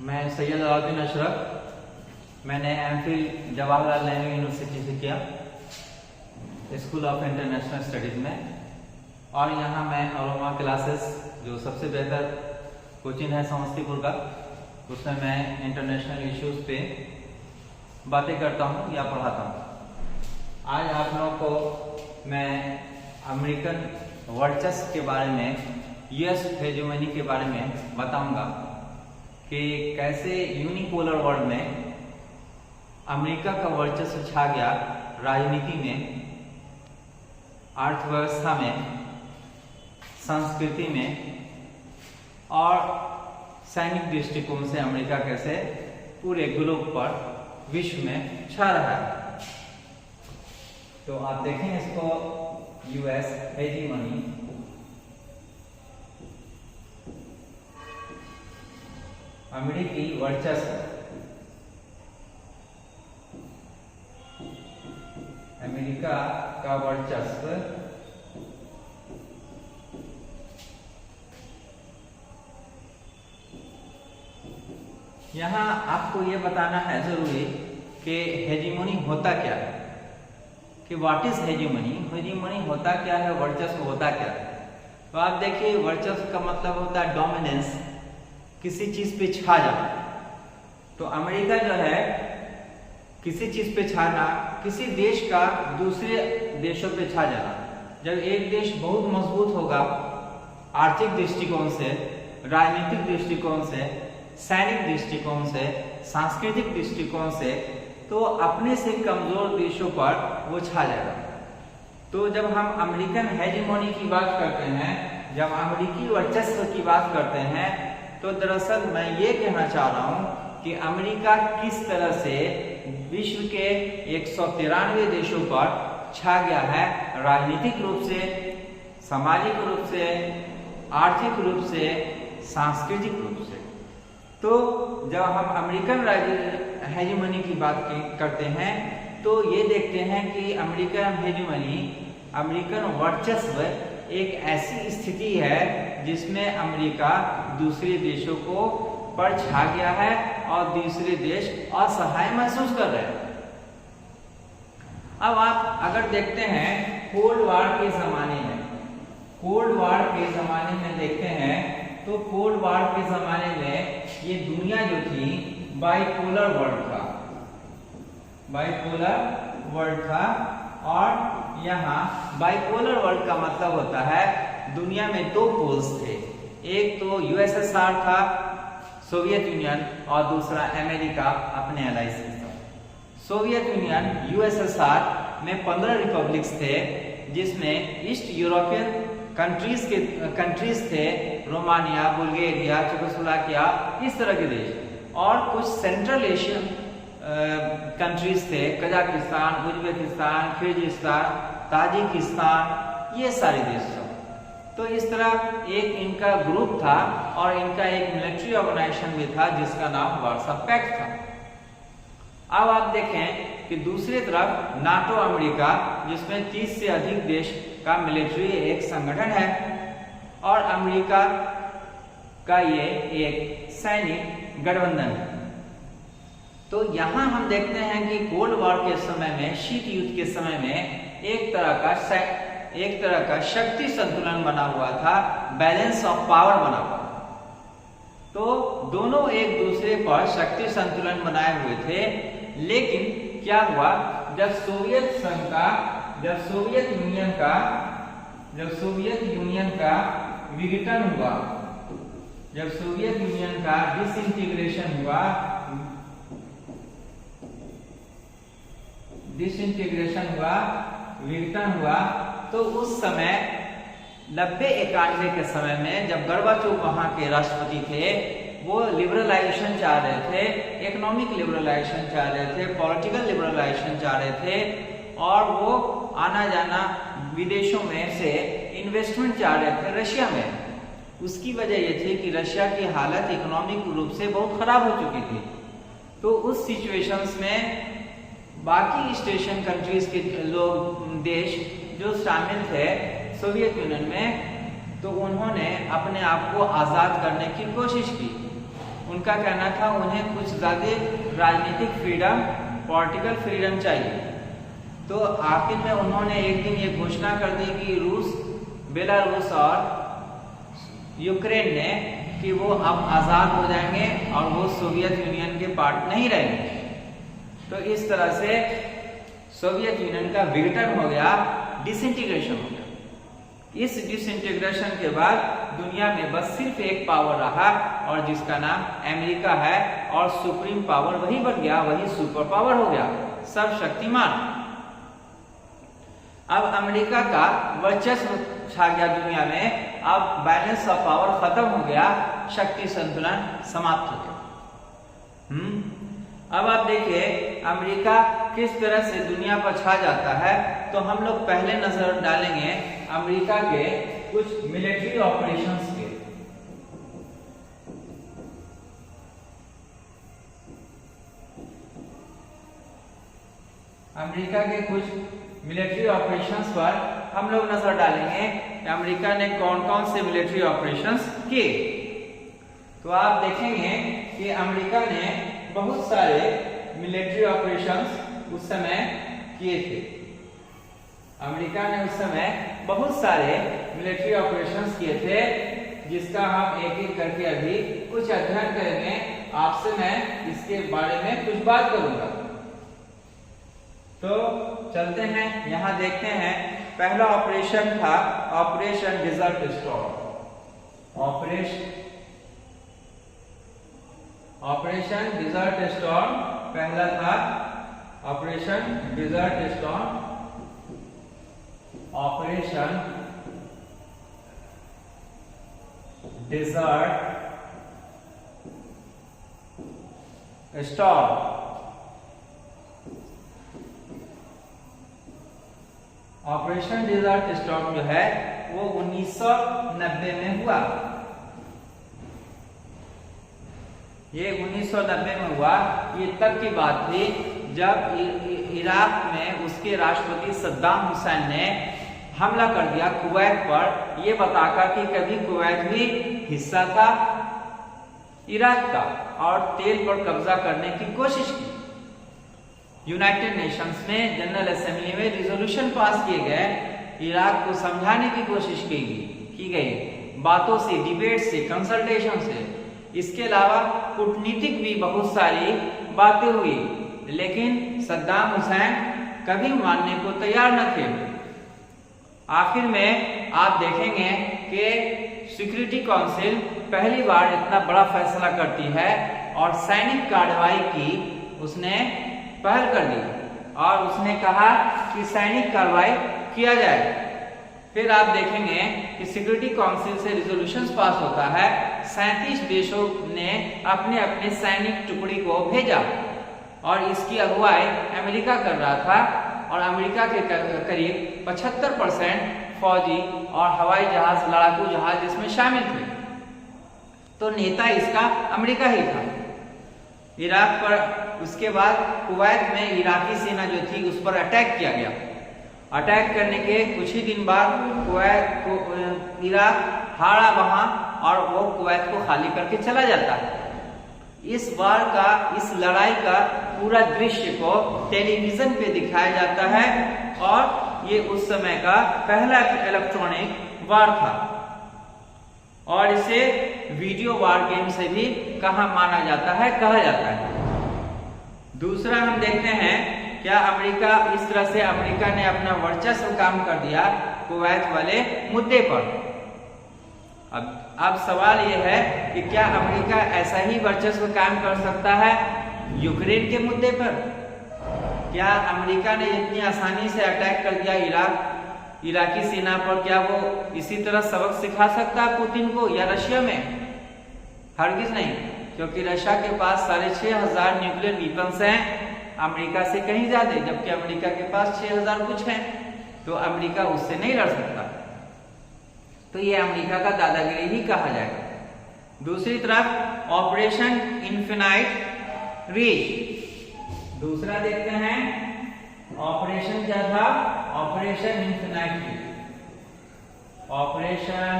मैं सैयद अलाउद्दीन अशरफ। मैंने MPhil Jawaharlal Nehru university से किया, स्कूल ऑफ इंटरनेशनल स्टडीज़ में। और यहाँ मैं अरोमा क्लासेस, जो सबसे बेहतर कोचिंग है समस्तीपुर का, उसमें मैं इंटरनेशनल इश्यूज़ पे बातें करता हूँ या पढ़ाता हूँ। आज आप लोगों को मैं अमेरिकन वर्चस्व के बारे में, यूएस हेजेमनी के बारे में बताऊंगा कि कैसे यूनिपोलर वर्ल्ड में अमेरिका का वर्चस्व छा गया, राजनीति में, अर्थव्यवस्था में, संस्कृति में और सैनिक दृष्टिकोण से अमेरिका कैसे पूरे ग्लोब पर, विश्व में छा रहा है। तो आप देखें इसको, यूएस हेजेमनी, अमेरिकी वर्चस्व, अमेरिका का वर्चस्व, यहाँ आपको ये बताना है जरूरी कि हेजेमनी होता क्या है, कि व्हाट इज हेजेमनी, हेजेमनी होता क्या है, वर्चस्व होता क्या है। तो आप देखिए, वर्चस्व का मतलब होता है डोमिनेंस, किसी चीज पे छा जाना। तो अमेरिका जो है, किसी चीज पे छाना, किसी देश का दूसरे देशों पे छा जाना। जब एक देश बहुत मजबूत होगा आर्थिक दृष्टिकोण से, राजनीतिक दृष्टिकोण से, सैनिक दृष्टिकोण से, सांस्कृतिक दृष्टिकोण से, तो अपने से कमजोर देशों पर वो छा जाएगा। तो जब हम अमेरिकन हेजेमनी की बात करते हैं, जब अमेरिकी वर्चस्व की बात करते हैं, तो दरअसल मैं ये कहना चाह रहा हूं कि अमेरिका किस तरह से विश्व के 193 देशों पर छा गया है, राजनीतिक रूप से, सामाजिक रूप से, आर्थिक रूप से, सांस्कृतिक रूप से। तो जब हम अमेरिकन हेजेमनी की बात करते हैं, तो ये देखते हैं कि अमेरिकन हेजेमनी, अमेरिकन वर्चस्व एक ऐसी स्थिति है जिसमें अमेरिका दूसरे देशों को पर छा गया है और दूसरे देश असहाय महसूस कर रहे हैं। अब आप अगर देखते हैं कोल्ड वार के जमाने में, कोल्ड वार के जमाने में देखते हैं, तो कोल्ड वार के जमाने में ये दुनिया जो थी बाइपोलर वर्ल्ड था, बाइपोलर वर्ल्ड था। और यहाँ बाइपोलर वर्ल्ड का मतलब होता है दुनिया में दो पोल्स थे, एक तो यूएसएसआर था, सोवियत यूनियन, और दूसरा अमेरिका अपने एलाइज के साथ। सोवियत यूनियन, यूएसएसआर में 15 रिपब्लिक्स थे, जिसमें ईस्ट यूरोपियन कंट्रीज थे, रोमानिया, बुल्गारिया, चेकोस्लोवाकिया, इस तरह के देश, और कुछ सेंट्रल एशियन कंट्रीज थे, कजाकिस्तान, उज्बेकिस्तान, किर्गिस्तान, ताजिकिस्तान, ये सारे देश थे। तो इस तरह एक इनका ग्रुप था और इनका एक मिलिट्री ऑर्गेनाइजेशन भी था जिसका नाम वार्सा पैक्ट था। अब आप देखें कि दूसरी तरफ नाटो अमेरिका, जिसमें 30 से अधिक देश का मिलिट्री एक संगठन है, और अमेरिका का ये एक सैनिक गठबंधन है। तो यहाँ हम देखते हैं कि कोल्ड वॉर के समय में, शीत युद्ध के समय में एक तरह का शक्ति संतुलन बना हुआ था, बैलेंस ऑफ पावर बना हुआ। तो दोनों एक दूसरे पर शक्ति संतुलन बनाए हुए थे। लेकिन क्या हुआ, जब सोवियत यूनियन का विघटन हुआ, जब सोवियत यूनियन का डिसइंटीग्रेशन हुआ, विघटन हुआ, तो उस समय 90-91 के समय में, जब गोर्बाचोव वहां के राष्ट्रपति थे, वो लिबरलाइजेशन चाह रहे थे, इकोनॉमिक लिबरलाइजेशन चाह रहे थे, पॉलिटिकल लिबरलाइजेशन चाह रहे थे, और वो आना जाना विदेशों में से इन्वेस्टमेंट चाह रहे थे रशिया में। उसकी वजह ये थी कि रशिया की हालत इकोनॉमिक रूप से बहुत खराब हो चुकी थी। तो उस सिचुएशंस में बाकी स्टेशन कंट्रीज के लोग, देश जो शामिल थे सोवियत यूनियन में, तो उन्होंने अपने आप को आज़ाद करने की कोशिश की। उनका कहना था उन्हें कुछ ज़्यादा राजनीतिक फ्रीडम, पॉलिटिकल फ्रीडम चाहिए। तो आखिर में उन्होंने एक दिन ये घोषणा कर दी कि रूस, बेलारूस और यूक्रेन ने कि वो अब आज़ाद हो जाएंगे और वो सोवियत यूनियन के पार्ट नहीं रहेंगे। तो इस तरह से सोवियत यूनियन का विघटन हो गया, डिसइंटीग्रेशन हो गया। इस डिसइंटीग्रेशन के बाद दुनिया में बस सिर्फ एक पावर रहा और जिसका नाम अमेरिका है, और सुप्रीम पावर वही बन गया, वही सुपर पावर हो गया, सर्वशक्तिमान। अब अमेरिका का वर्चस्व छा गया दुनिया में, अब बैलेंस ऑफ पावर खत्म हो गया, शक्ति संतुलन समाप्त हो गया। अब आप देखिए अमेरिका किस तरह से दुनिया पर छा जाता है। तो हम लोग पहले नजर डालेंगे अमेरिका के कुछ मिलिट्री ऑपरेशंस के। अमेरिका के कुछ मिलिट्री ऑपरेशंस पर हम लोग नजर डालेंगे कि अमेरिका ने कौन कौन से मिलिट्री ऑपरेशंस किए। तो आप देखेंगे कि अमेरिका ने बहुत सारे मिलिट्री ऑपरेशंस उस समय किए थे। अमेरिका ने उस समय बहुत सारे मिलिट्री ऑपरेशंस किए थे, जिसका हम एक एक करके अभी कुछ अध्ययन करेंगे। आपसे मैं इसके बारे में कुछ बात करूंगा। तो चलते हैं, यहां देखते हैं। पहला ऑपरेशन था Operation Desert Storm. Operation Desert Storm पहला था, Operation Desert Storm. Operation Desert Storm. Operation Desert Storm जो है वो 1990 में हुआ। ये 1990 में हुआ। ये तब की बात थी जब इराक में उसके राष्ट्रपति सद्दाम हुसैन ने हमला कर दिया कुवैत पर, ये बताकर कि कभी कुवैत भी हिस्सा था इराक का, और तेल पर कब्जा करने की कोशिश की। यूनाइटेड नेशंस में जनरल असेंबली में रिजोल्यूशन पास किए गए, इराक को समझाने की कोशिश की गई, बातों से, डिबेट से, कंसल्टेशन से। इसके अलावा कूटनीतिक भी बहुत सारी बातें हुई, लेकिन सद्दाम हुसैन कभी मानने को तैयार न थे। आखिर में आप देखेंगे कि सिक्योरिटी काउंसिल पहली बार इतना बड़ा फैसला करती है और सैनिक कार्रवाई की उसने पहल कर दी, और उसने कहा कि सैनिक कार्रवाई किया जाए। फिर आप देखेंगे कि सिक्योरिटी काउंसिल से रिजोल्यूशन पास होता है। 37 देशों ने अपने अपने सैनिक टुकड़ी को भेजा, और इसकी अगुवाई अमेरिका कर रहा था, और अमेरिका के करीब 75% फौजी और हवाई जहाज, लड़ाकू जहाज इसमें शामिल थे। तो नेता इसका अमेरिका ही था। इराक पर उसके बाद कुवैत में इराकी सेना जो थी उस पर अटैक किया गया। अटैक करने के कुछ ही दिन बाद कुवैत को इराक हारा वहां, और वो कुवैत को खाली करके चला जाता है। इस वार का, इस लड़ाई का पूरा दृश्य को टेलीविजन पे दिखाया जाता है, और ये उस समय का पहला इलेक्ट्रॉनिक वार था, और इसे वीडियो वार गेम से भी कहा जाता है। दूसरा हम देखते हैं, क्या अमेरिका, इस तरह से अमेरिका ने अपना वर्चस्व काम कर दिया कुवैत वाले मुद्दे पर। अब सवाल यह है कि क्या अमेरिका ऐसा ही वर्चस्व काम कर सकता है यूक्रेन के मुद्दे पर? क्या अमेरिका ने इतनी आसानी से अटैक कर दिया इराकी सेना पर, क्या वो इसी तरह सबक सिखा सकता है पुतिन को या रशिया में? हरगिज नहीं, क्योंकि रशिया के पास 6,500 न्यूक्लियर वीपन्स हैं, अमेरिका से कहीं ज्यादा, जबकि अमेरिका के पास 6,000 कुछ हैं। तो अमेरिका उससे नहीं लड़ सकता। तो ये अमेरिका का दादागिरी ही कहा जाएगा। दूसरी तरफ ऑपरेशन इन्फिनाइट रीच, दूसरा देखते हैं ऑपरेशन क्या था, operation infinite reach. Operation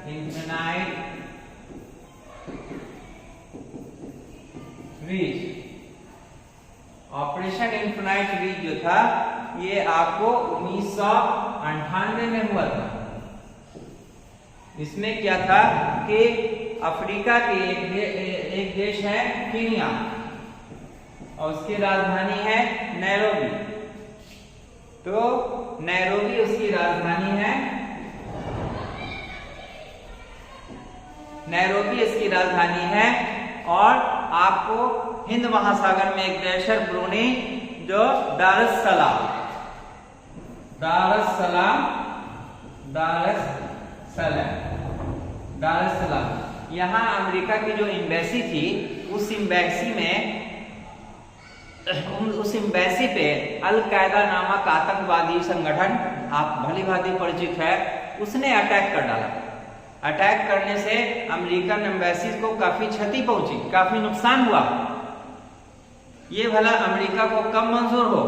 infinite reach, operation infinite reach जो था ये आपको 1998 में हुआ था। इसमें क्या था कि अफ्रीका के एक देश है कीनिया और उसकी राजधानी है नैरोबी। तो नैरोबी उसकी राजधानी है, नैरोबी इसकी राजधानी है। और आपको हिंद महासागर में एक देश है ब्रूनेई जो दार एस सलाम, यहाँ अमेरिका की जो एम्बेसी थी उस एम्बेसी पे अल कायदा नामक आतंकवादी संगठन, आप भली भांति परिचित है, उसने अटैक कर डाला। अटैक करने से अमेरिकन एम्बेसी को काफी क्षति पहुंची, काफी नुकसान हुआ। ये भला अमेरिका को कब मंजूर हो?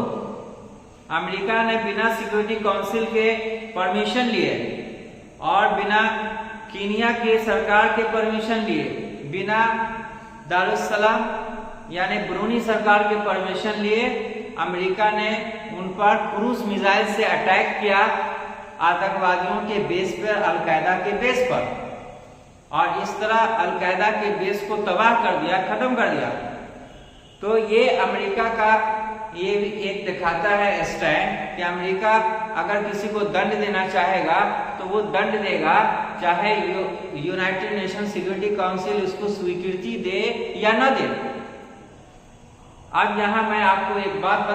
अमेरिका ने बिना सिक्योरिटी काउंसिल के परमिशन लिए और बिना कीनिया के सरकार के परमिशन लिए, बिना दारुसलाम यानी ब्रूनी सरकार के परमिशन लिए अमेरिका ने उन पर क्रूज मिसाइल से अटैक किया, आतंकवादियों के बेस पर, अलकायदा के बेस पर, और इस तरह अलकायदा के बेस को तबाह कर दिया, खत्म कर दिया। तो ये अमेरिका का ये भी एक दिखाता है स्टैंड कि अमेरिका अगर किसी को दंड देना चाहेगा तो वो दंड देगा, चाहे यूनाइटेड नेशन सिक्योरिटी काउंसिल उसको स्वीकृति दे या न दे। अब यहाँ मैं आपको एक बात